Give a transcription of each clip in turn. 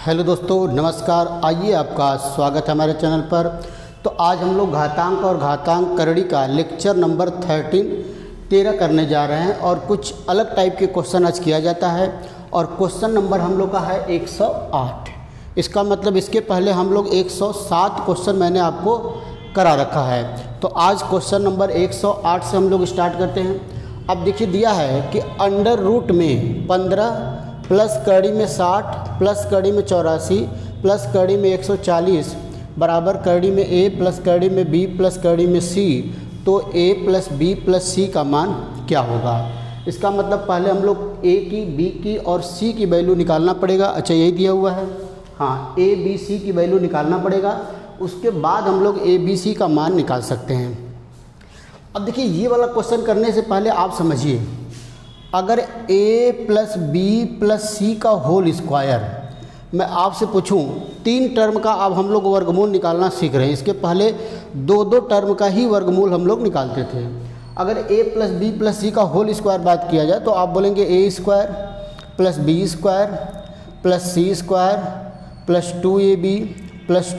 Hello दोस्तों, नमस्कार। आइए, आपका स्वागत है हमारे चैनल पर। तो आज हम लोग घातांक और घातांक करड़ी का लेक्चर नंबर 13 करने जा रहे हैं और कुछ अलग टाइप के क्वेश्चन आज किया जाता है। और क्वेश्चन नंबर हम लोग का है 108। इसका मतलब इसके पहले हम लोग 107 क्वेश्चन मैंने आपको करा रखा है। तो आज क्वेश्चन नंबर 108 से हम लोग स्टार्ट करते हैं। अब देखिए, दिया है कि अंडर रूट में 15 प्लस कड़ी में 60 प्लस कड़ी में 84 प्लस कड़ी में 140 बराबर कड़ी में a प्लस कड़ी में b प्लस कड़ी में c, तो a plus b plus c का मान क्या होगा। इसका मतलब पहले हम लोग a की, b की और c की वैल्यू निकालना पड़ेगा। अच्छा, यही दिया हुआ है, हाँ, a b c की वैल्यू निकालना पड़ेगा। उसके बाद हम लोग a b c का मान निकाल सकते हैं। अब देखिए, ये वाला क्वेश्चन करने से पहले आप समझिए, अगर a प्लस बी प्लस सी का होल स्क्वायर मैं आपसे पूछूं, 3 टर्म का अब हम लोग वर्गमूल निकालना सीख रहे हैं। इसके पहले 2 टर्म का ही वर्गमूल हम लोग निकालते थे। अगर a प्लस बी प्लस सी का होल स्क्वायर बात किया जाए तो आप बोलेंगे a square plus B square plus C square plus 2ab plus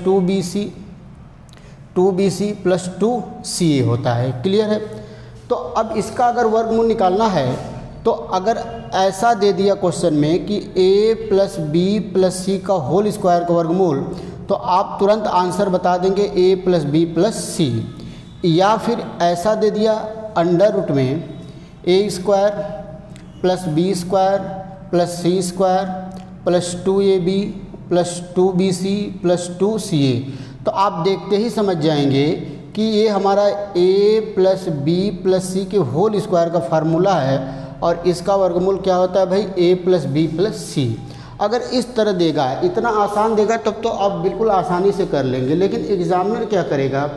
2bc plus 2ca होता है। क्लियर है। तो अब इसका अगर वर्गमूल निकालना है तो अगर ऐसा दे दिया क्वेश्चन में कि a प्लस बी प्लस सी का होल स्क्वायर का वर्गमूल, तो आप तुरंत आंसर बता देंगे a plus B plus C. या फिर ऐसा दे दिया अंडर रूट में a square plus B square plus C square plus 2ab plus 2bc plus 2ca, तो आप देखते ही समझ जाएंगे कि ये हमारा a प्लस बी प्लस सी के होल स्क्वायर का फार्मूला है और इसका वर्गमूल क्या होता है भाई, a प्लस बी प्लस सी। अगर इस तरह देगा, इतना आसान देगा, तब तो आप बिल्कुल आसानी से कर लेंगे। लेकिन एग्जामिनर क्या करेगा,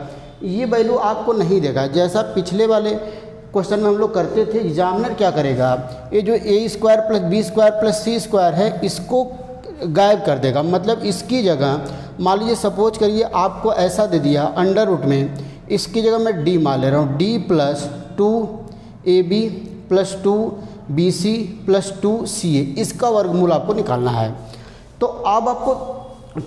ये वैल्यू आपको नहीं देगा। जैसा पिछले वाले क्वेश्चन में हम लोग करते थे, एग्जामिनर क्या करेगा, ये जो a square plus B square plus C square है, इसको गायब कर देगा। मतलब इसकी जगह मान लीजिए, सपोज करिए आपको ऐसा दे दिया अंडर रूट में, इसकी जगह मैं d मान ले रहा हूँ, d plus 2ab plus 2bc plus 2ca, इसका वर्गमूल आपको निकालना है। तो अब आपको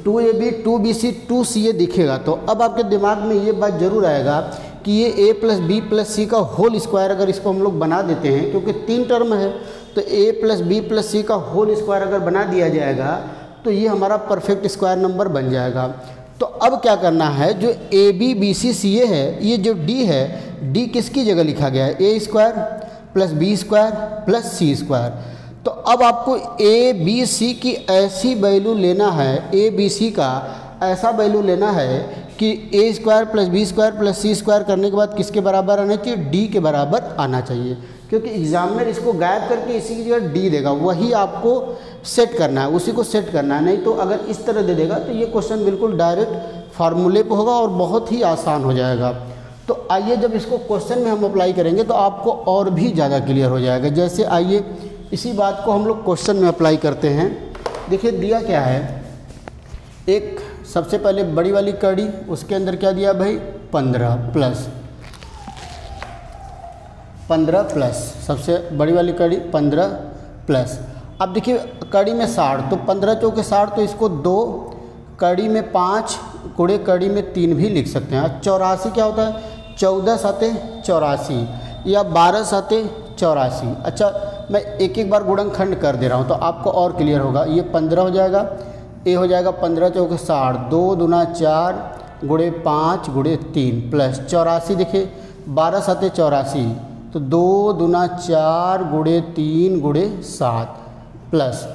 2ab 2bc 2ca दिखेगा, तो अब आपके दिमाग में ये बात जरूर आएगा कि ये a प्लस बी प्लस सी का होल स्क्वायर अगर इसको हम लोग बना देते हैं, क्योंकि 3 टर्म है, तो a प्लस बी प्लस सी का होल स्क्वायर अगर बना दिया जाएगा तो ये हमारा परफेक्ट स्क्वायर नंबर बन जाएगा। तो अब क्या करना है, जो a b b c c a है, ये जो d है, d किसकी जगह लिखा गया है, a square plus B square plus C square. तो अब आपको ए बी सी की ऐसी वैल्यू लेना है, ए बी सी का ऐसा वैल्यू लेना है कि a square plus B square plus C square करने के बाद किसके बराबर आना चाहिए, डी के बराबर आना चाहिए। क्योंकि एग्जामिनर इसको गायब करके इसी की जगह डी देगा, वही आपको सेट करना है, उसी को सेट करना है। नहीं तो अगर इस तरह दे देगा तो ये क्वेश्चन बिल्कुल डायरेक्ट फार्मूले पे होगा और बहुत ही आसान हो जाएगा। तो आइए, जब इसको क्वेश्चन में हम अप्लाई करेंगे तो आपको और भी ज़्यादा क्लियर हो जाएगा। जैसे आइए इसी बात को हम लोग क्वेश्चन में अप्लाई करते हैं। देखिए, दिया क्या है, एक सबसे पहले बड़ी वाली कड़ी, उसके अंदर क्या दिया भाई, 15 प्लस सबसे बड़ी वाली कड़ी 15 प्लस। अब देखिए, कड़ी में 60, तो 15 चौके 60, तो इसको 2 कड़ी में 5 गुणे कड़ी में 3 भी लिख सकते हैं। 84 क्या होता है, 14 साते 84 या 12 साते 84। अच्छा, मैं एक बार गुणनखंड कर दे रहा हूँ तो आपको और क्लियर होगा। ये 15 हो जाएगा, ए हो जाएगा 15 चौके 60, 2 दूना 4 गुणे 5 गुणे 3 प्लस 84। देखिए 12 साते 84, तो 2 दूना 4 गुणे 3 गुणे 7 प्लस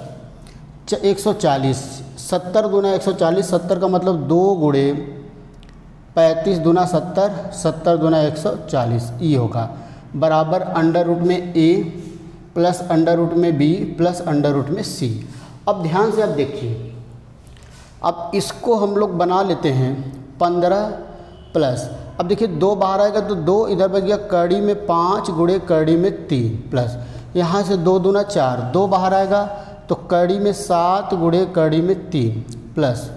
140, 70 दूना 140, 70 का मतलब 2 गुणे 35 दूना 70, 70 दूना 140, ये होगा बराबर अंडर रूट में a प्लस अंडर रूट में b प्लस अंडर रूट में c। अब ध्यान से आप देखिए, अब इसको हम लोग बना लेते हैं 15 प्लस। अब देखिए 2 बाहर आएगा तो 2 इधर बच गया, कड़ी में 5 गुणे कड़ी में 3 प्लस, यहाँ से 2 दूना 4, 2 बाहर आएगा तो कड़ी में 7 गुणे कड़ी में 3 प्लस,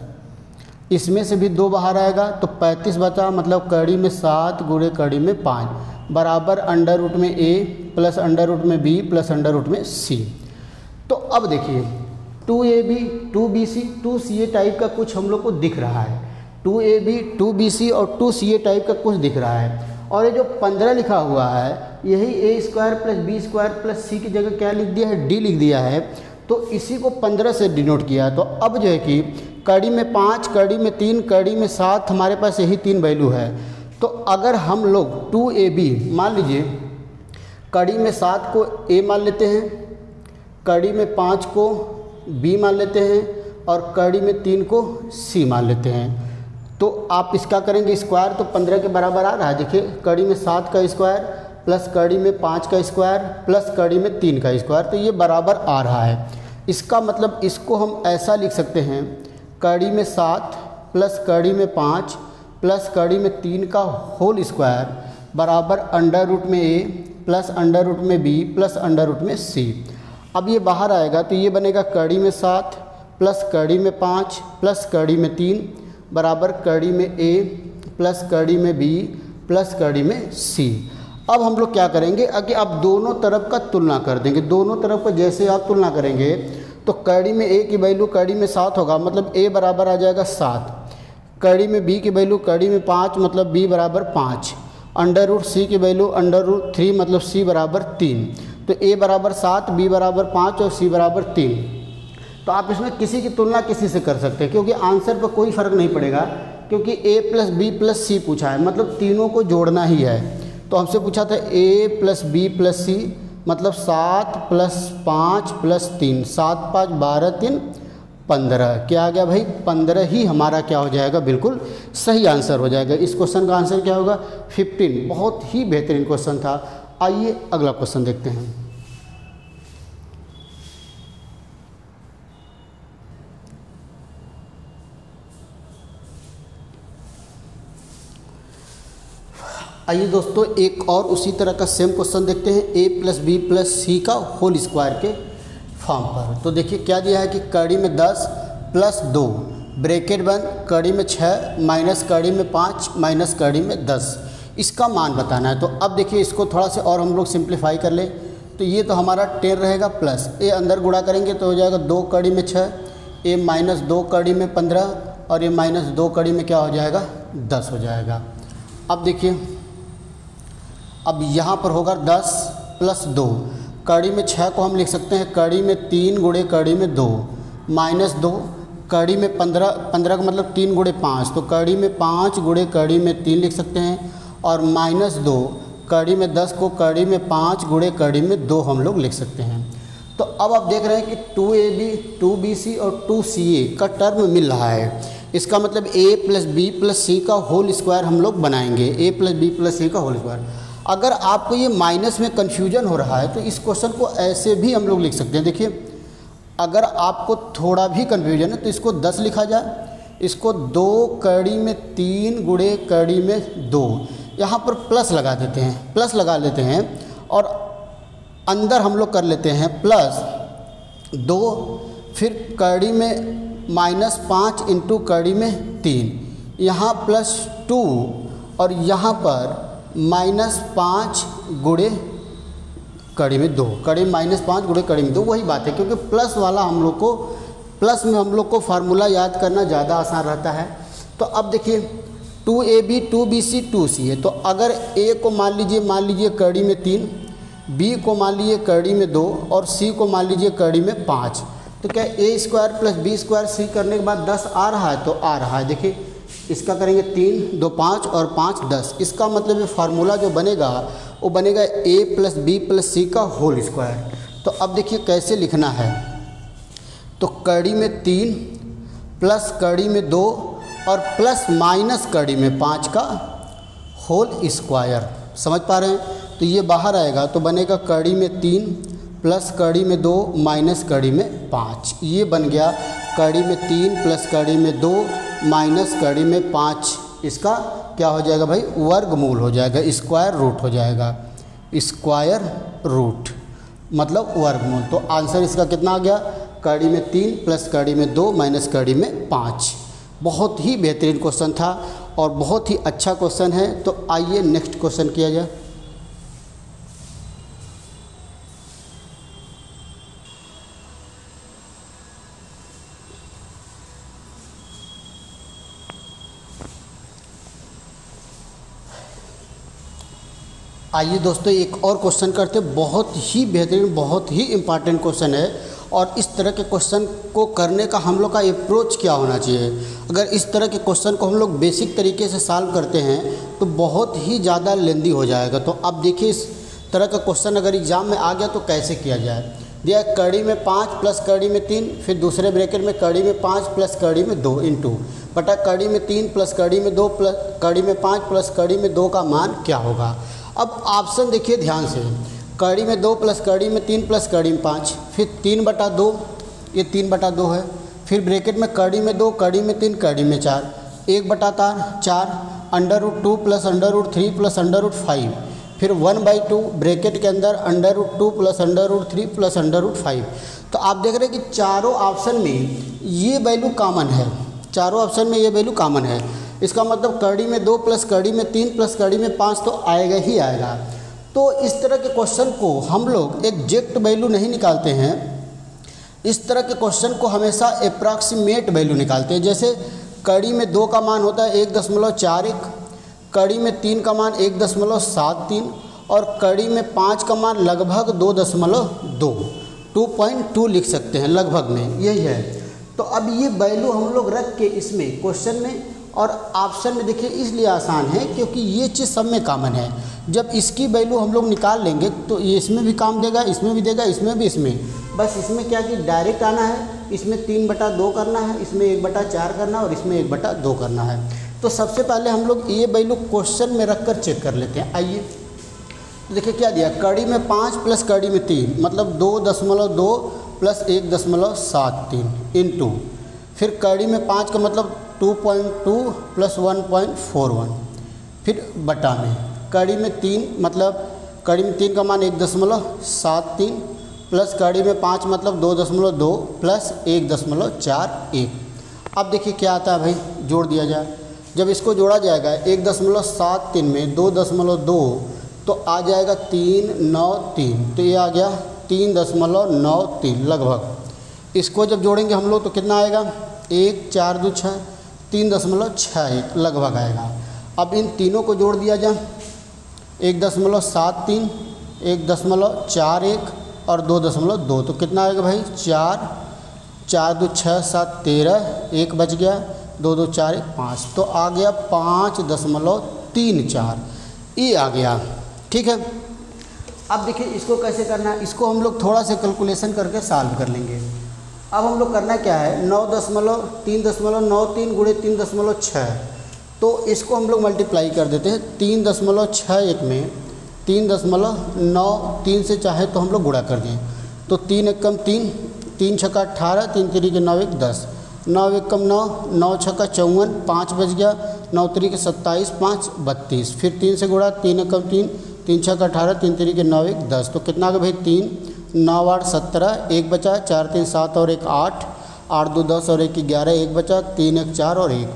इसमें से भी 2 बाहर आएगा तो 35 बचा, मतलब कड़ी में 7 गुणे कड़ी में 5 बराबर अंडर रूट में a प्लस अंडर रूट में b प्लस अंडर रूट में c। तो अब देखिए, 2AB 2BC 2CA टाइप का कुछ हम लोग को दिख रहा है, 2AB 2BC और 2CA टाइप का कुछ दिख रहा है। और ये जो 15 लिखा हुआ है यही a² + b² + c की जगह क्या लिख दिया है, d लिख दिया है। तो इसी को 15 से डिनोट किया। तो अब जो है कि कड़ी में 5, कड़ी में 3, कड़ी में 7, हमारे पास यही 3 वैल्यू है। तो अगर हम लोग 2AB मान लीजिए, कड़ी में 7 को a मान लेते हैं, कड़ी में 5 को b मान लेते हैं और कड़ी में 3 को c मान लेते हैं। तो आप इसका करेंगे स्क्वायर तो 15 के बराबर आ रहा है। देखिए कड़ी में 7 का स्क्वायर प्लस कड़ी में 5 का स्क्वायर प्लस कड़ी में 3 का स्क्वायर, तो ये बराबर आ रहा है। इसका मतलब इसको हम ऐसा लिख सकते हैं, कड़ी में 7 प्लस कड़ी में 5 प्लस कड़ी में 3 का होल स्क्वायर बराबर अंडर रूट में a प्लस अंडर रूट में b प्लस अंडर रूट में c। अब ये बाहर आएगा तो ये बनेगा कड़ी में 7 प्लस कड़ी में 5 प्लस कड़ी में 3 बराबर कड़ी में a प्लस कड़ी में b प्लस कड़ी में c। अब हम लोग क्या करेंगे कि आप दोनों तरफ का तुलना कर देंगे। दोनों तरफ का जैसे आप तुलना करेंगे तो कड़ी में a की वैल्यू कड़ी में 7 होगा, मतलब a बराबर आ जाएगा 7। कड़ी में b की वैल्यू कड़ी में 5, मतलब b बराबर 5। अंडर रूट c की वैल्यू अंडर रूट 3, मतलब c बराबर 3। तो a बराबर 7, b बराबर 5 और c बराबर 3। तो आप इसमें किसी की तुलना किसी से कर सकते हैं, क्योंकि आंसर पर कोई फ़र्क नहीं पड़ेगा, क्योंकि a + b + c पूछा है, मतलब तीनों को जोड़ना ही है। तो हमसे पूछा था a + b + c, मतलब 7 + 5 + 3, 7 × 5 = 12, 3 = 15। क्या आ गया भाई, 15 ही हमारा क्या हो जाएगा, बिल्कुल सही आंसर हो जाएगा। इस क्वेश्चन का आंसर क्या होगा, 15। बहुत ही बेहतरीन क्वेश्चन था। आइए अगला क्वेश्चन देखते हैं। आइए दोस्तों एक और उसी तरह का सेम क्वेश्चन देखते हैं, a + b + c का होल स्क्वायर के फॉर्म पर। तो देखिए क्या दिया है कि कड़ी में 10 + 2 ब्रैकेट बंद, कड़ी में 6 माइनस कड़ी में 5 माइनस कड़ी में 10, इसका मान बताना है। तो अब देखिए इसको थोड़ा सा और हम लोग सिंप्लीफाई कर लें। तो ये तो हमारा 10 रहेगा प्लस a अंदर गुणा करेंगे तो हो जाएगा 2 कड़ी में 6, a - 2 कड़ी में 15 और a - 2 कड़ी में क्या हो जाएगा, 10 हो जाएगा। अब देखिए अब यहाँ पर होगा 10 + 2, कड़ी में 6 को हम लिख सकते हैं कड़ी में 3 गुणे कड़ी में 2 माइनस 2, कड़ी में 15 का मतलब 3 गुणे 5, तो कड़ी में 5 गुणे कड़ी में 3 लिख सकते हैं, और -2 कड़ी में 10 को कड़ी में 5 गुणे कड़ी में 2 हम लोग लिख सकते हैं। तो अब आप देख रहे हैं कि 2AB 2BC और 2CA का टर्म मिल रहा है। इसका मतलब a + b + c का होल स्क्वायर हम लोग बनाएंगे, a + b + c का होल स्क्वायर। अगर आपको ये माइनस में कन्फ्यूजन हो रहा है तो इस क्वेश्चन को ऐसे भी हम लोग लिख सकते हैं। देखिए अगर आपको थोड़ा भी कन्फ्यूजन है तो इसको 10 लिखा जाए, इसको 2 कड़ी में 3 गुणे कड़ी में 2, यहाँ पर प्लस लगा देते हैं, प्लस लगा लेते हैं और अंदर हम लोग कर लेते हैं +2, फिर कड़ी में -5 × कड़ी में 3, यहाँ +2 और यहाँ पर -5 गुणे कड़ी में 2, कड़ी -5 गुणे कड़ी में 2, वही बात है, क्योंकि प्लस वाला हम लोग को, प्लस में हम लोग को फार्मूला याद करना ज़्यादा आसान रहता है। तो अब देखिए 2AB 2BC 2CA, तो अगर a को मान लीजिए कड़ी में 3, b को मान लीजिए कड़ी में 2 और c को मान लीजिए कड़ी में 5, तो क्या a² + b² c करने के बाद 10 आ रहा है, तो आ रहा है। देखिए इसका करेंगे 3 2 5 और 5 10, इसका मतलब ये फार्मूला जो बनेगा वो बनेगा a + b + c का होल स्क्वायर। तो अब देखिए कैसे लिखना है, तो कड़ी में 3 प्लस कड़ी में 2 और प्लस माइनस कड़ी में 5 का होल स्क्वायर, समझ पा रहे हैं। तो ये बाहर आएगा तो बनेगा कड़ी में 3 प्लस कड़ी में 2 माइनस कड़ी में 5, ये बन गया कड़ी में 3 प्लस कड़ी में 2 माइनस कड़ी में 5, इसका क्या हो जाएगा भाई, वर्गमूल हो जाएगा, स्क्वायर रूट हो जाएगा, स्क्वायर रूट मतलब वर्गमूल। तो आंसर इसका कितना आ गया, कड़ी में 3 प्लस कड़ी में 2 माइनस कड़ी में 5। बहुत ही बेहतरीन क्वेश्चन था और बहुत ही अच्छा क्वेश्चन है। तो आइए नेक्स्ट क्वेश्चन किया जाए। आइए दोस्तों एक और क्वेश्चन करते हैं, बहुत ही बेहतरीन, बहुत ही इम्पॉर्टेंट क्वेश्चन है। और इस तरह के क्वेश्चन को करने का हम लोग का अप्रोच क्या होना चाहिए। अगर इस तरह के क्वेश्चन को हम लोग बेसिक तरीके से सॉल्व करते हैं तो बहुत ही ज़्यादा लेंदी हो जाएगा। तो अब देखिए इस तरह का क्वेश्चन अगर एग्ज़ाम में आ गया तो कैसे किया जाए। दिया कड़ी में 5 प्लस कड़ी में 3, फिर दूसरे ब्रैकेट में कड़ी में 5 प्लस कड़ी में 2 इंटू बटा कड़ी में 3 प्लस कड़ी में 2 प्लस कड़ी में 5 प्लस कड़ी में 2 का मान क्या होगा। अब ऑप्शन देखिए ध्यान से, कड़ी में 2 प्लस कड़ी में 3 प्लस कड़ी में 5, फिर 3/2, ये 3/2 है। फिर ब्रैकेट में कड़ी में 2 कड़ी में 3 कड़ी में 4, 1/4 √2 प्लस √3 प्लस √5, फिर 1/2 ब्रैकेट के अंदर √2 प्लस √3 प्लस √5। तो आप देख रहे हैं कि चारों ऑप्शन में ये वैल्यू कॉमन है, चारों ऑप्शन में ये वैल्यू कॉमन है। इसका मतलब कड़ी में 2 प्लस कड़ी में 3 प्लस कड़ी में 5 तो आएगा ही आएगा। तो इस तरह के क्वेश्चन को हम लोग एग्जैक्ट वैल्यू नहीं निकालते हैं, इस तरह के क्वेश्चन को हमेशा अप्रॉक्सीमेट वैल्यू निकालते हैं। जैसे कड़ी में 2 का मान होता है 1.41, कड़ी में 3 का मान 1.73 और कड़ी में 5 का मान लगभग 2.2, 2.2 लिख सकते हैं लगभग में, यही है। तो अब ये वैल्यू हम लोग रख के इसमें क्वेश्चन में और ऑप्शन में देखिए इसलिए आसान है क्योंकि ये चीज़ सब में कॉमन है। जब इसकी वैल्यू हम लोग निकाल लेंगे तो ये इसमें भी काम देगा, इसमें भी देगा, इसमें भी, इसमें बस इसमें क्या कि डायरेक्ट आना है, इसमें 3/2 करना है, इसमें 1/4 करना है और इसमें 1/2 करना है। तो सबसे पहले हम लोग ये वैल्यू क्वेश्चन में रख कर चेक कर लेते हैं। आइए तो देखिए क्या दिया, कड़ी में 5 प्लस कड़ी में 3 मतलब 2.2 प्लस 1.73 इंटू फिर कड़ी में 5 का मतलब 2.2 प्लस 1.41, फिर बटा में कड़ी में 3 मतलब कड़ी में 3 का मान 1.73 प्लस कड़ी में 5 मतलब 2.2 प्लस 1.41। अब देखिए क्या आता है भाई, जोड़ दिया जाए। जब इसको जोड़ा जाएगा 1.73 में 2.2 तो आ जाएगा 393, तो ये आ गया 3.93 लगभग। इसको जब जोड़ेंगे हम लोग तो कितना आएगा, 1 4 2 6, 3.61 लगभग आएगा। अब इन तीनों को जोड़ दिया जाए, 1.73, 1.41 और 2.2 तो कितना आएगा भाई, 4 4 2 6 7 13, 1 बच गया, 2 2 4 1 5, तो आ गया 5.34, ये आ गया। ठीक है, अब देखिए इसको कैसे करना है, इसको हम लोग थोड़ा सा कैलकुलेशन करके सॉल्व कर लेंगे। अब हम लोग करना क्या है, 3.93 गुणे 3.6, तो इसको हम लोग मल्टीप्लाई कर देते हैं। 3.61 में 3.93 से चाहे तो हम लोग गुणा कर दें, तो 3 एकम 3, 3 छक्का 18, 3 तिरी 9 1 10, 9 एकम 9, 9 छक्का 54, 5 बच गया, 9 तिरी 27, 5 32, फिर 3 से गुणा, 3 एकम 3, 3 छक्का 18, 3 तिरी 9 1 10, तो कितना आ गया भाई 3, 9 8 17, 1 बचा, 4 3 7 और 1 8, 8 2 10 और 1 11, 1 बचा, 3 1 4 और 1,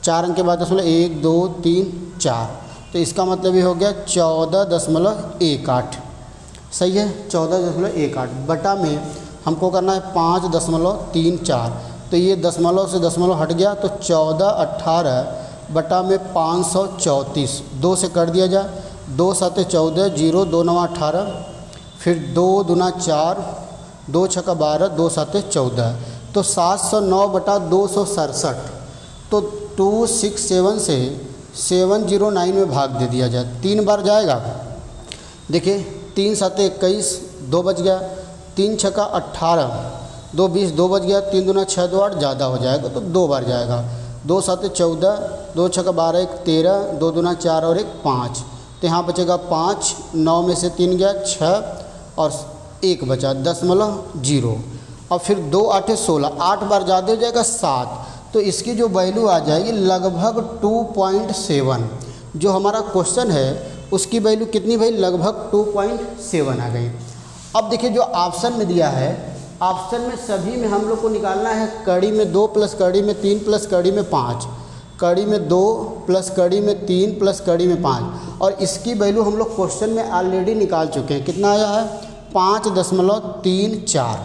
4 अंक के बाद 1 2 3 4, तो इसका मतलब ये हो गया 14.18। सही है, 14.18 बटा में हमको करना है 5.34, तो ये दशमलव से दशमलव हट गया, तो 1418 बटा में 534, 2 से कर दिया जाए, 2 7 14, 0 2 9 18, फिर 2 दूना 4, 2 छक्का 12, 2 7 14, तो 709 बटा 267, तो 267 से 709 में भाग दे दिया जाए, 3 बार जाएगा। देखिए 3 7 21, 2 बच गया, 3 छक्का 18, 2 20, 2 बच गया, 3 दूना 6 2 8 ज़्यादा हो जाएगा तो 2 बार जाएगा, 2 7 14, 2 छक्का 12 1 13, 2 दूना 4 और 1 5, तो यहाँ बचेगा 5, 9 में से 3 गया 6 और 1 बचा 0.0, और फिर 2 8 16, 8 बार ज़्यादा हो जाएगा 7, तो इसकी जो वैल्यू आ जाएगी लगभग 2.7। जो हमारा क्वेश्चन है उसकी वैल्यू कितनी भाई, लगभग 2.7 आ गई। अब देखिए जो ऑप्शन में दिया है, ऑप्शन में सभी में हम लोग को निकालना है कड़ी में 2 प्लस कड़ी में 3 प्लस कड़ी में 5, कड़ी में 2 प्लस कड़ी में 3 प्लस कड़ी में 5, और इसकी वैल्यू हम लोग क्वेश्चन में ऑलरेडी निकाल चुके हैं। कितना आया है, 5.34।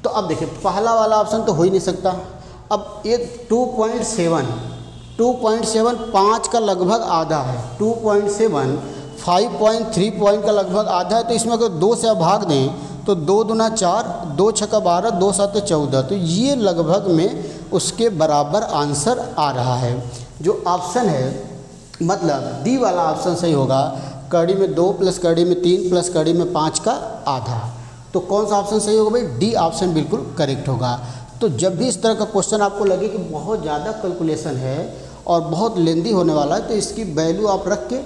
तो अब देखिए पहला वाला ऑप्शन तो हो ही नहीं सकता। अब ये 2.7 5 का लगभग आधा है, 2.7 5.3 पॉइंट का लगभग आधा है। तो इसमें अगर 2 से आप भाग दें तो 2 दूना 4, 2 छक्का 12, 2 7 14, तो ये लगभग में उसके बराबर आंसर आ रहा है। जो ऑप्शन है मतलब डी वाला ऑप्शन सही होगा, कड़ी में 2 प्लस कड़ी में 3 प्लस कड़ी में 5 का आधा। तो कौन सा ऑप्शन सही होगा भाई? डी ऑप्शन बिल्कुल करेक्ट होगा। तो जब भी इस तरह का क्वेश्चन आपको लगे कि बहुत ज़्यादा कैलकुलेशन है और बहुत लेंदी होने वाला है, तो इसकी वैल्यू आप रख के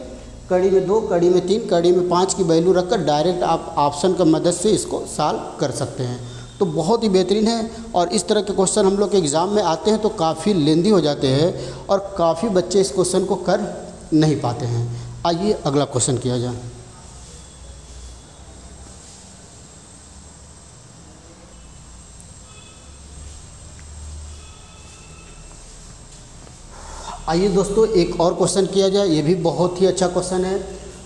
कड़ी में 2, कड़ी में 3, कड़ी में 5 की वैल्यू रखकर डायरेक्ट आप ऑप्शन का मदद से इसको सॉल्व कर सकते हैं। तो बहुत ही बेहतरीन है। और इस तरह के क्वेश्चन हम लोग के एग्ज़ाम में आते हैं तो काफ़ी लेंदी हो जाते हैं और काफ़ी बच्चे इस क्वेश्चन को कर नहीं पाते हैं। आइए अगला क्वेश्चन किया जाए। आइए दोस्तों एक और क्वेश्चन किया जाए, ये भी बहुत ही अच्छा क्वेश्चन है।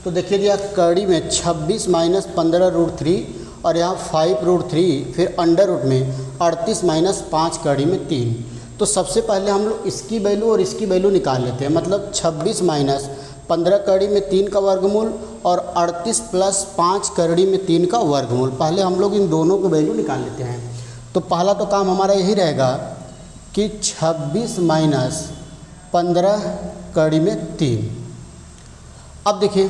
तो देखिए दिया कड़ी में 26 माइनस 15√3 और यहाँ 5√3, फिर अंडर रूट में 38 माइनस 5 कड़ी में 3। तो सबसे पहले हम लोग इसकी वैल्यू और इसकी वैल्यू निकाल लेते हैं। मतलब 26 माइनस 15 कड़ी में 3 का वर्गमूल और 38 प्लस 5 कड़ी में 3 का वर्गमूल। पहले हम लोग इन दोनों की वैल्यू निकाल लेते हैं। तो पहला तो काम हमारा यही रहेगा कि 26 माइनस 15 कड़ी में 3। अब देखिए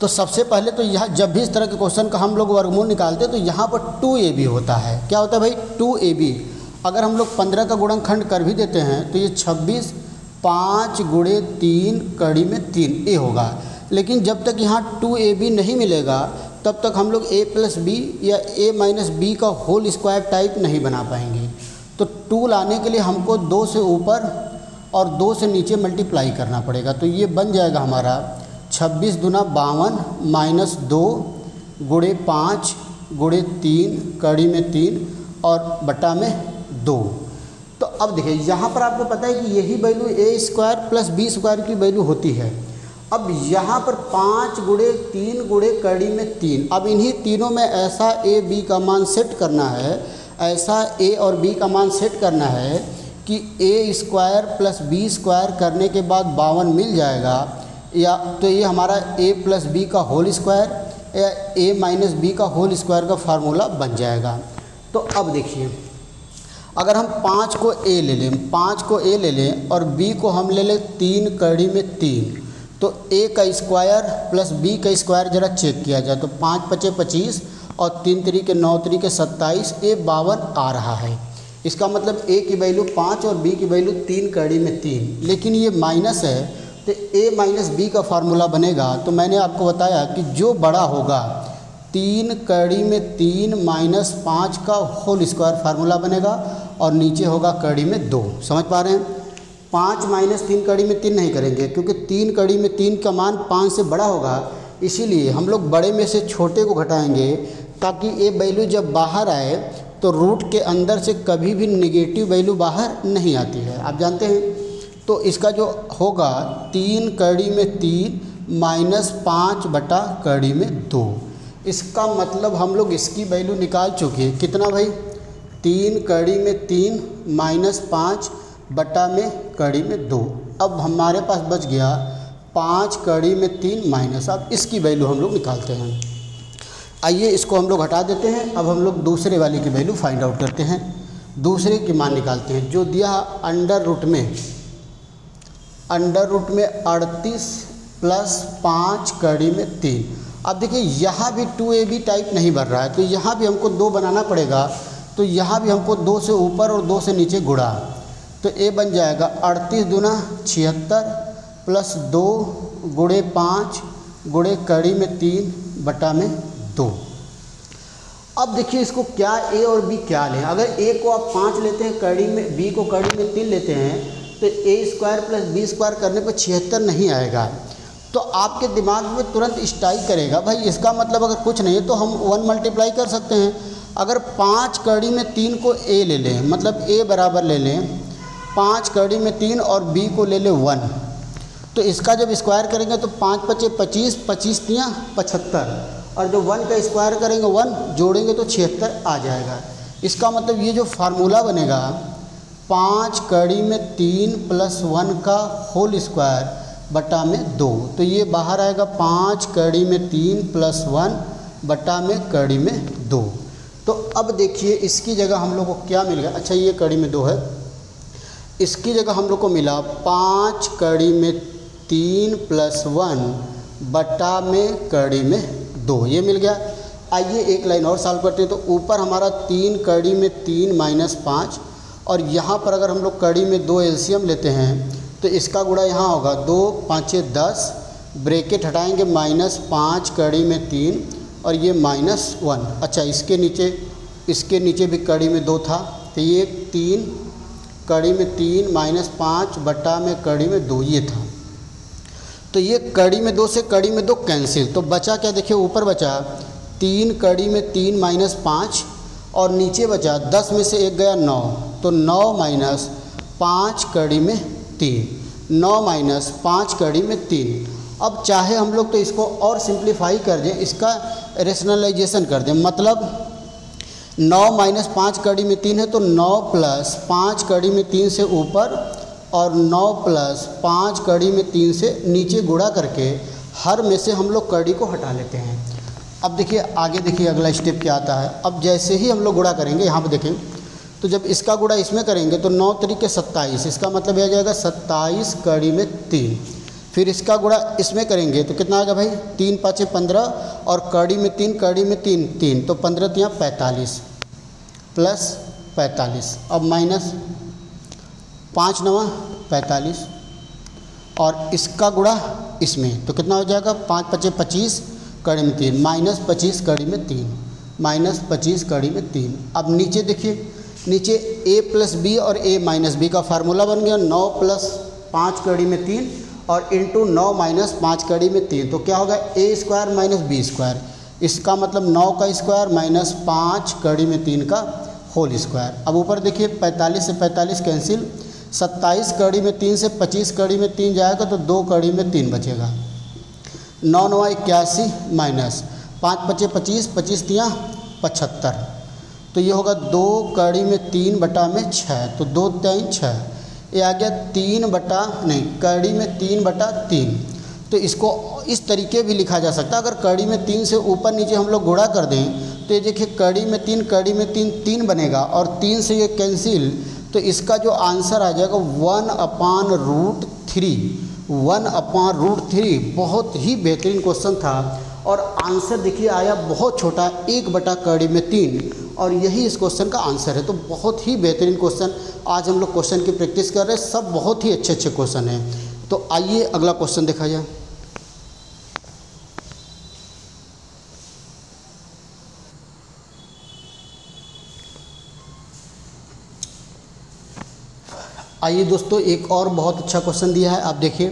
तो सबसे पहले तो यहाँ जब भी इस तरह के क्वेश्चन का हम लोग वर्गमूल निकालते हैं तो यहाँ पर 2ab होता है। क्या होता है भाई? 2ab। अगर हम लोग 15 का गुणनखंड कर भी देते हैं तो ये 26 5 गुणे 3 कड़ी में 3 ए होगा। लेकिन जब तक यहाँ 2ab नहीं मिलेगा तब तक हम लोग a प्लस बी या a माइनस बी का होल स्क्वायर टाइप नहीं बना पाएंगे। तो 2 लाने के लिए हमको 2 से ऊपर और 2 से नीचे मल्टीप्लाई करना पड़ेगा। तो ये बन जाएगा हमारा 26 दूना 52 माइनस 2 गुणे 5 गुणे 3 कड़ी में 3 और बटा में 2। तो अब देखिए यहाँ पर आपको पता है कि यही वैल्यू ए स्क्वायर प्लस बी स्क्वायर की वैल्यू होती है। अब यहाँ पर 5 गुणे 3 गुणे कड़ी में 3, अब इन्हीं तीनों में ऐसा ए बी का मान सेट करना है, ऐसा ए और बी का मान सेट करना है कि a square plus B square करने के बाद 52 मिल जाएगा, या तो ये हमारा ए प्लस बी का होल स्क्वायर या ए माइनस बी का होल स्क्वायर का फार्मूला बन जाएगा। तो अब देखिए अगर हम 5 को ए ले लें, 5 को ए ले लें और बी को हम ले लें 3 कड़ी में 3, तो ए का स्क्वायर प्लस बी का स्क्वायर ज़रा चेक किया जाए तो 5 पचे 25 और 3 तरीके 9 तरीके 27, ए 52 आ रहा है। इसका मतलब ए की वैल्यू 5 और बी की वैल्यू 3 कड़ी में 3। लेकिन ये माइनस है तो ए माइनस बी का फार्मूला बनेगा। तो मैंने आपको बताया कि जो बड़ा होगा 3 कड़ी में 3 माइनस 5 का होल स्क्वायर फार्मूला बनेगा और नीचे होगा कड़ी में 2। समझ पा रहे हैं? 5 माइनस 3 कड़ी में 3 नहीं करेंगे क्योंकि 3 कड़ी में 3 का मान 5 से बड़ा होगा, इसीलिए हम लोग बड़े में से छोटे को घटाएंगे ताकि ए वैल्यू जब बाहर आए तो रूट के अंदर से कभी भी नेगेटिव वैल्यू बाहर नहीं आती है, आप जानते हैं। तो इसका जो होगा 3 कड़ी में 3 माइनस 5 बटा कड़ी में 2। इसका मतलब हम लोग इसकी वैल्यू निकाल चुके हैं। कितना भाई? 3 कड़ी में 3 माइनस 5 बटा में कड़ी में 2। अब हमारे पास बच गया 5 कड़ी में 3 माइनस। अब इसकी वैल्यू हम लोग निकालते हैं। आइए इसको हम लोग हटा देते हैं। अब हम लोग दूसरे वाले की वैल्यू फाइंड आउट करते हैं, दूसरे की मान निकालते हैं जो दिया अंडर रूट में 38 प्लस 5 कड़ी में 3। अब देखिए यहाँ भी 2ab टाइप नहीं बन रहा है तो यहाँ भी हमको 2 बनाना पड़ेगा। तो यहाँ भी हमको 2 से ऊपर और 2 से नीचे गुणा, तो ए बन जाएगा 38 दूना 76 प्लस 2 गुणे 5 गुणे कड़ी में 3 बटा में 2। अब देखिए इसको क्या ए और बी क्या लें। अगर ए को आप 5 लेते हैं कड़ी में, बी को कड़ी में 3 लेते हैं तो ए स्क्वायर प्लस बी स्क्वायर करने पर 76 नहीं आएगा। तो आपके दिमाग में तुरंत स्ट्राइक करेगा भाई इसका मतलब अगर कुछ नहीं है तो हम 1 मल्टीप्लाई कर सकते हैं। अगर 5 कड़ी में 3 को ए ले लें, मतलब ए बराबर ले लें 5 कड़ी में 3 और बी को ले लें 1, तो इसका जब स्क्वायर करेंगे तो 5 पचे 25, 25 तियाँ 75, और जो 1 का स्क्वायर करेंगे 1 जोड़ेंगे तो 76 आ जाएगा। इसका मतलब ये जो फार्मूला बनेगा 5 कड़ी में 3 प्लस 1 का होल स्क्वायर बटा में 2, तो ये बाहर आएगा 5 कड़ी में 3 प्लस 1 बटा में कड़ी में 2। तो अब देखिए इसकी जगह हम लोग को क्या मिल गया, अच्छा ये कड़ी में 2 है, इसकी जगह हम लोग को मिला 5 कड़ी में 3 प्लस 1 बटा में कड़ी में 2, ये मिल गया। आइए एक लाइन और सॉल्व करते हैं। तो ऊपर हमारा 3 कड़ी में 3 माइनस 5, और यहाँ पर अगर हम लोग कड़ी में 2 एलसीएम लेते हैं तो इसका गुणा यहाँ होगा 2 5 10, ब्रैकेट हटाएंगे -5 कड़ी में 3 और ये -1। अच्छा इसके नीचे भी कड़ी में 2 था, तो ये 3 कड़ी में 3 -5 बटा में कड़ी में 2 ये था। तो ये कड़ी में 2 से कड़ी में 2 कैंसिल, तो बचा क्या, देखिए ऊपर बचा 3 कड़ी में 3 माइनस 5 और नीचे बचा 10 में से 1 गया 9, तो 9 माइनस 5 कड़ी में 3, 9 माइनस 5 कड़ी में 3। अब चाहे हम लोग तो इसको और सिंप्लीफाई कर दें, इसका रेशनलाइजेशन कर दें, मतलब 9 माइनस 5 कड़ी में 3 है तो 9 प्लस 5 कड़ी में 3 से ऊपर और 9 प्लस 5 कड़ी में 3 से नीचे गुणा करके हर में से हम लोग कड़ी को हटा लेते हैं। अब देखिए आगे देखिए अगला स्टेप क्या आता है। अब जैसे ही हम लोग गुणा करेंगे, यहाँ पर देखें तो जब इसका गुणा इसमें करेंगे तो 9 तरीके 27, इसका मतलब यह आ जाएगा 27 कड़ी में 3। फिर इसका गुणा इसमें करेंगे तो कितना आएगा भाई, 3 5 15 और कड़ी में 3 3, तो 15 3 45 प्लस 45, अब माइनस 5 9 45 और इसका गुणा इसमें तो कितना हो जाएगा, 5 5 25 कड़ी में 3 माइनस 25 कड़ी में 3, माइनस 25 कड़ी में 3। अब नीचे देखिए, नीचे a प्लस बी और a माइनस बी का फार्मूला बन गया, 9 प्लस 5 कड़ी में 3 और इंटू 9 माइनस 5 कड़ी में 3, तो क्या होगा a square minus B square, इसका मतलब 9 का स्क्वायर माइनस 5 कड़ी में 3 का होल स्क्वायर। अब ऊपर देखिए 45 से 45 कैंसिल, 27 कड़ी में 3 से 25 कड़ी में 3 जाएगा तो 2 कड़ी में 3 बचेगा, 9 9 81 माइनस 5 5 25 25 3 75, तो ये होगा 2 कड़ी में 3 बटा में 6, तो 2 3 6, ये आ गया 3 बटा नहीं कड़ी में 3 बटा 3। तो इसको इस तरीके भी लिखा जा सकता है, अगर कड़ी में 3 से ऊपर नीचे हम लोग गुणा कर दें तो ये देखिए कड़ी में 3 कड़ी में 3 3 बनेगा और 3 से ये कैंसिल, तो इसका जो आंसर आ जाएगा 1/√3, 1/√3। बहुत ही बेहतरीन क्वेश्चन था और आंसर देखिए आया बहुत छोटा, 1 बटा कड़ी में 3, और यही इस क्वेश्चन का आंसर है। तो बहुत ही बेहतरीन क्वेश्चन, आज हम लोग क्वेश्चन की प्रैक्टिस कर रहे हैं, सब बहुत ही अच्छे क्वेश्चन हैं। तो आइए अगला क्वेश्चन देखा जाए। आइए दोस्तों, एक और बहुत अच्छा क्वेश्चन दिया है, आप देखिए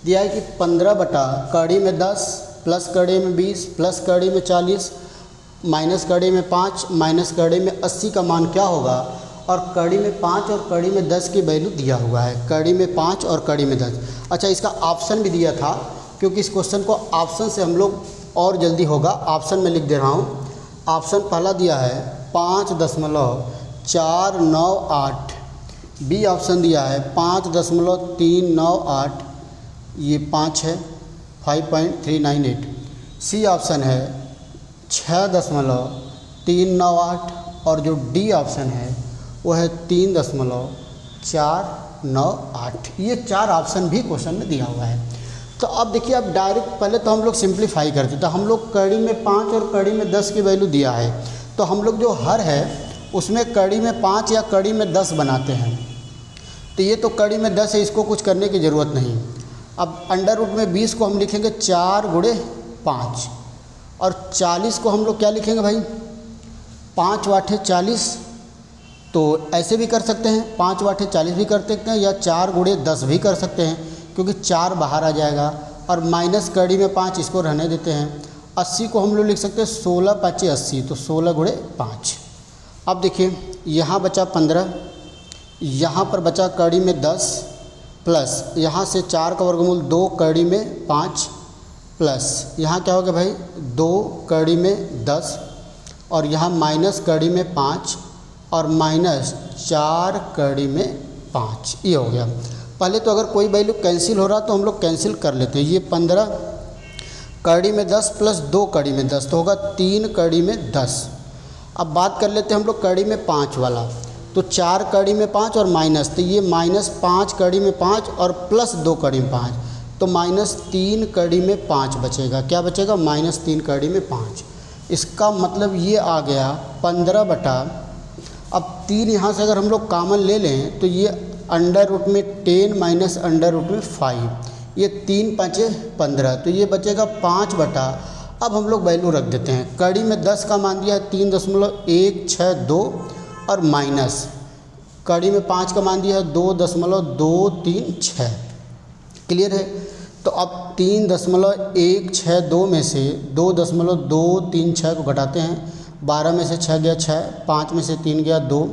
दिया है कि 15 बटा कड़ी में 10 प्लस कड़ी में 20 प्लस कड़ी में 40 माइनस कड़ी में 5 माइनस कड़ी में 80 का मान क्या होगा, और कड़ी में 5 और कड़ी में 10 की वैल्यू दिया हुआ है, कड़ी में 5 और कड़ी में 10। अच्छा इसका ऑप्शन भी दिया था, क्योंकि इस क्वेश्चन को ऑप्शन से हम लोग और जल्दी होगा, ऑप्शन में लिख दे रहा हूँ। ऑप्शन पहला दिया है 5.498, बी ऑप्शन दिया है 5.398, ये 5 है 5.398, सी ऑप्शन है 6.398 और जो डी ऑप्शन है वो है 3.498। ये 4 ऑप्शन भी क्वेश्चन में दिया हुआ है। तो अब देखिए, अब डायरेक्ट पहले तो हम लोग सिंप्लीफाई करते, तो हम लोग कड़ी में 5 और कड़ी में 10 की वैल्यू दिया है, तो हम लोग जो हर है उसमें कड़ी में 5 या कड़ी में 10 बनाते हैं। तो ये तो कड़ी में 10 है, इसको कुछ करने की ज़रूरत नहीं। अब अंडर रूट में 20 को हम लिखेंगे 4 गुणे 5 और 40 को हम लोग क्या लिखेंगे भाई, 5 वाठे 40, तो ऐसे भी कर सकते हैं, 5 वाठे 40 भी कर सकते हैं या 4 गुणे 10 भी कर सकते हैं, क्योंकि 4 बाहर आ जाएगा, और माइनस कड़ी में 5 इसको रहने देते हैं। 80 को हम लोग लिख सकते हैं 16 5 80, तो 16 गुणे 5। अब देखिए यहाँ बचा 15, यहाँ पर बचा कड़ी में 10 प्लस यहाँ से 4 का वर्गमूल 2 कड़ी में 5 प्लस यहाँ क्या हो गया भाई 2 कड़ी में 10 और यहाँ माइनस कड़ी में 5 और माइनस 4 कड़ी में 5, ये हो गया। पहले तो अगर कोई वैल्यू कैंसिल हो रहा तो हम लोग कैंसिल कर लेते हैं। ये 15 कड़ी में 10 प्लस 2 कड़ी में 10 तो होगा 3 कड़ी में 10। अब बात कर लेते हैं हम लोग कड़ी में 5 वाला, तो 4 कड़ी में 5 और माइनस, तो ये -5 कड़ी में 5 और प्लस 2 कड़ी में 5, तो -3 कड़ी में 5 बचेगा। क्या बचेगा? -3 कड़ी में 5। इसका मतलब ये आ गया 15 बटा, अब 3 यहाँ से अगर हम लोग कॉमन ले लें तो ये अंडर रूट में 10 माइनस अंडर रूट में 5, ये 3 5 15, तो ये बचेगा 5 बटा। अब हम लोग वैल्यू रख देते हैं। कड़ी में 10 का मान दिया है 3.162 और माइनस कड़ी में 5 का मान दिया है 2.236। क्लियर है? तो अब 3.162 में से 2.236 को घटाते हैं। 12 में से 6 गया 6, 5 में से 3 गया 2,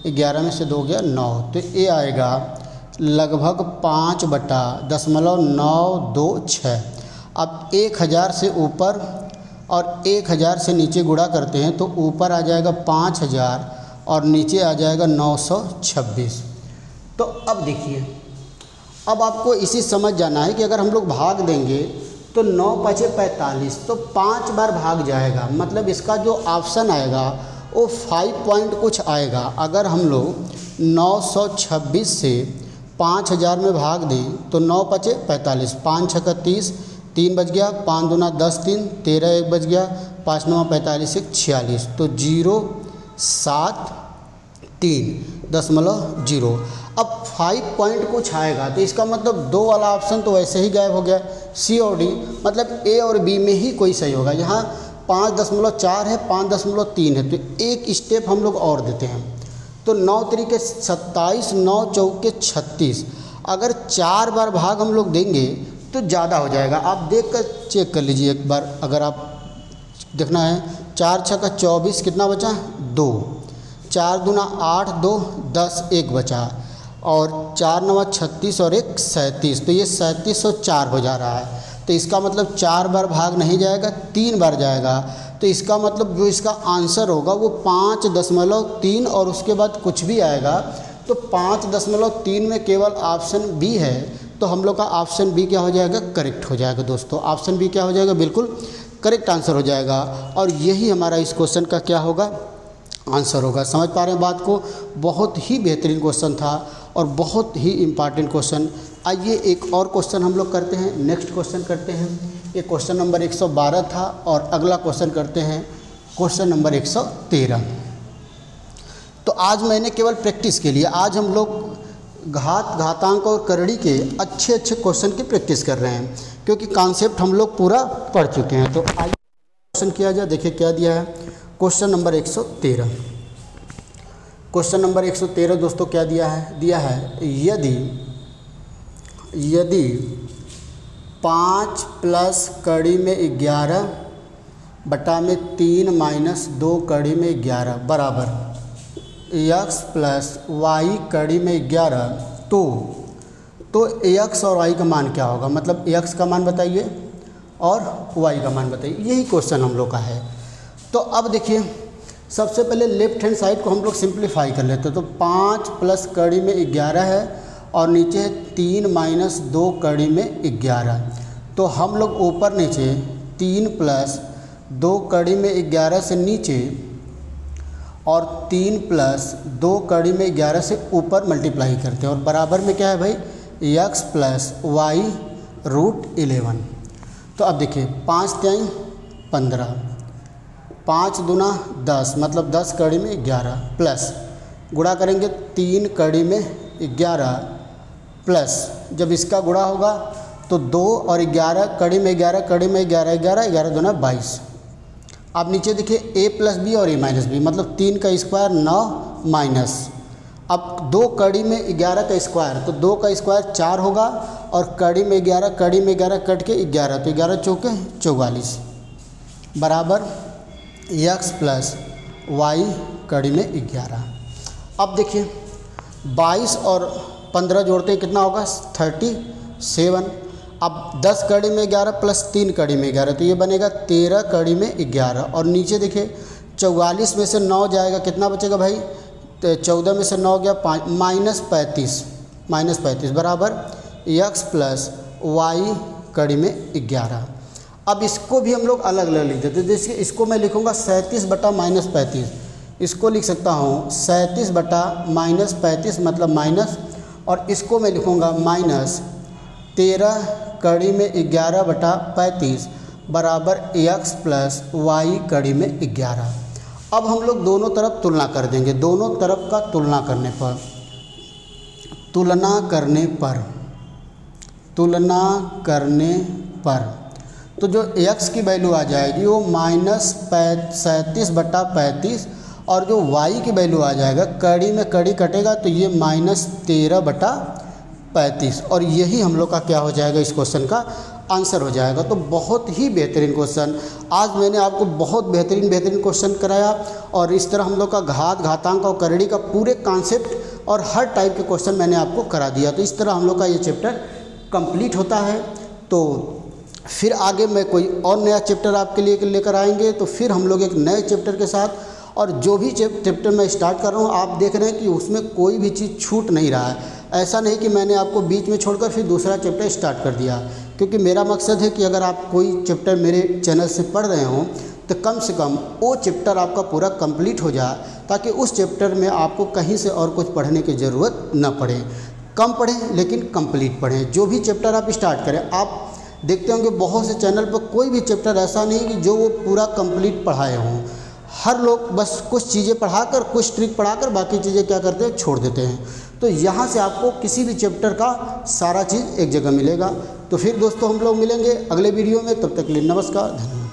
11 में से 2 गया 9, तो ये आएगा लगभग 5/926। अब 1000 से ऊपर और 1000 से नीचे गुणा करते हैं तो ऊपर आ जाएगा 5000 और नीचे आ जाएगा 926। तो अब देखिए, अब आपको इसी समझ जाना है कि अगर हम लोग भाग देंगे तो 9 5 45, तो 5 बार भाग जाएगा, मतलब इसका जो ऑप्शन आएगा वो 5 पॉइंट कुछ आएगा। अगर हम लोग 926 से 5000 में भाग दें तो 9 5 45, 5 6 30, 3 बच गया, 5 दूना 10 3, 13 1 बच गया, 5 9 45 1 46, तो 073.0। अब 5 पॉइंट कुछ आएगा तो इसका मतलब 2 वाला ऑप्शन तो वैसे ही गायब हो गया, सी और डी, मतलब ए और बी में ही कोई सही होगा। यहाँ 5.4 है, 5.3 है, तो एक स्टेप हम लोग और देते हैं। तो 9 तरीके 27, 9 चौके 36, अगर 4 बार भाग हम लोग देंगे तो ज़्यादा हो जाएगा। आप देख कर चेक कर लीजिए एक बार, अगर आप देखना है। 4 6 का 24, कितना बचा? 2, 4 दूना 8 2 10 1 बचा, और 4 9 36 और 1 37, तो ये 3704 हो जा रहा है। तो इसका मतलब 4 बार भाग नहीं जाएगा, 3 बार जाएगा। तो इसका मतलब जो इसका आंसर होगा वो 5.3 और उसके बाद कुछ भी आएगा। तो 5.3 में केवल ऑप्शन बी है, तो हम लोग का ऑप्शन बी क्या हो जाएगा? करेक्ट हो जाएगा दोस्तों। ऑप्शन बी क्या हो जाएगा? बिल्कुल करेक्ट आंसर हो जाएगा। और यही हमारा इस क्वेश्चन का क्या होगा? आंसर होगा। समझ पा रहे हैं बात को? बहुत ही बेहतरीन क्वेश्चन था और बहुत ही इम्पॉर्टेंट क्वेश्चन। आइए एक और क्वेश्चन हम लोग करते हैं, नेक्स्ट क्वेश्चन करते हैं। ये क्वेश्चन नंबर 112 था और अगला क्वेश्चन करते हैं क्वेश्चन नंबर 113। तो आज मैंने केवल प्रैक्टिस के लिए, आज हम लोग घात, घातांक और करड़ी के अच्छे क्वेश्चन की प्रैक्टिस कर रहे हैं, क्योंकि कॉन्सेप्ट हम लोग पूरा पढ़ चुके हैं। तो आइए क्वेश्चन किया जाए। देखिए क्या दिया है, क्वेश्चन नंबर 113। क्वेश्चन नंबर 113 दोस्तों क्या दिया है? दिया है यदि 5 प्लस कड़ी में 11 बटा में 3 माइनस 2 कड़ी में 11 बराबर x प्लस वाई कड़ी में 11, तो x और y का मान क्या होगा? मतलब x का मान बताइए और y का मान बताइए। यही क्वेश्चन हम लोग का है। तो अब देखिए, सबसे पहले लेफ्ट हैंड साइड को हम लोग सिंप्लीफाई कर लेते हैं। तो 5 प्लस कड़ी में 11 है और नीचे 3 माइनस 2 कड़ी में 11, तो हम लोग ऊपर नीचे 3 प्लस 2 कड़ी में 11 से नीचे और 3 प्लस 2 कड़ी में 11 से ऊपर मल्टीप्लाई करते हैं, और बराबर में क्या है भाई? x plus Y root 11। तो अब देखिए 5 3 15, 5 दूना 10, मतलब 10 कड़ी में 11 प्लस गुणा करेंगे 3 कड़ी में 11 प्लस, जब इसका गुणा होगा तो 2 और 11 कड़ी में 11 कड़ी में 11 11 11 दूना 22। अब नीचे देखिए a प्लस बी और a माइनस बी, मतलब 3 का स्क्वायर 9 माइनस, अब 2 कड़ी में 11 का स्क्वायर, तो 2 का स्क्वायर 4 होगा, और कड़ी में 11 कट के 11, तो 11 चौके 44 बराबर x प्लस वाई कड़ी में 11। अब देखिए 22 और 15 जोड़ते हैं, कितना होगा? 37। अब 10 कड़ी में 11 प्लस 3 कड़ी में 11, तो ये बनेगा 13 कड़ी में 11, और नीचे देखिए 44 में से 9 जाएगा, कितना बचेगा भाई? तो 14 में से 9 गया 5 माइनस 35, -35 बराबर x प्लस वाई कड़ी में 11। अब इसको भी हम लोग अलग अलग लिख देते हैं। जैसे इसको मैं लिखूँगा 37 बटा -35, इसको लिख सकता हूँ 37 बटा -35 मतलब माइनस, और इसको मैं लिखूँगा -13 कड़ी में 11 बटा 35 बराबर x प्लस वाई कड़ी में 11। अब हम लोग दोनों तरफ तुलना कर देंगे। दोनों तरफ का तुलना करने पर तो जो x की वैल्यू आ जाएगी वो -37 बटा 35, और जो y की वैल्यू आ जाएगा, कड़ी में कड़ी कटेगा तो ये -13 बटा 35, और यही हम लोग का क्या हो जाएगा, इस क्वेश्चन का आंसर हो जाएगा। तो बहुत ही बेहतरीन क्वेश्चन, आज मैंने आपको बहुत बेहतरीन क्वेश्चन कराया, और इस तरह हम लोग का घात, घातांक और करड़ी का पूरे कॉन्सेप्ट और हर टाइप के क्वेश्चन मैंने आपको करा दिया। तो इस तरह हम लोग का ये चैप्टर कंप्लीट होता है। तो फिर आगे मैं कोई और नया चैप्टर आपके लिए लेकर आएंगे, तो फिर हम लोग एक नए चैप्टर के साथ, और जो भी चैप्टर मैं स्टार्ट कर रहा हूँ आप देख रहे हैं कि उसमें कोई भी चीज़ छूट नहीं रहा है। ऐसा नहीं कि मैंने आपको बीच में छोड़कर फिर दूसरा चैप्टर स्टार्ट कर दिया, क्योंकि मेरा मकसद है कि अगर आप कोई चैप्टर मेरे चैनल से पढ़ रहे हों तो कम से कम वो चैप्टर आपका पूरा कंप्लीट हो जाए, ताकि उस चैप्टर में आपको कहीं से और कुछ पढ़ने की ज़रूरत न पड़े। कम पढ़ें लेकिन कंप्लीट पढ़ें। जो भी चैप्टर आप स्टार्ट करें, आप देखते होंगे बहुत से चैनल पर कोई भी चैप्टर ऐसा नहीं कि जो वो पूरा कंप्लीट पढ़ाए हों। हर लोग बस कुछ चीज़ें पढ़ाकर, कुछ ट्रिक पढ़ाकर बाकी चीज़ें क्या करते हैं, छोड़ देते हैं। तो यहाँ से आपको किसी भी चैप्टर का सारा चीज़ एक जगह मिलेगा। तो फिर दोस्तों हम लोग मिलेंगे अगले वीडियो में, तब तक के लिए नमस्कार, धन्यवाद।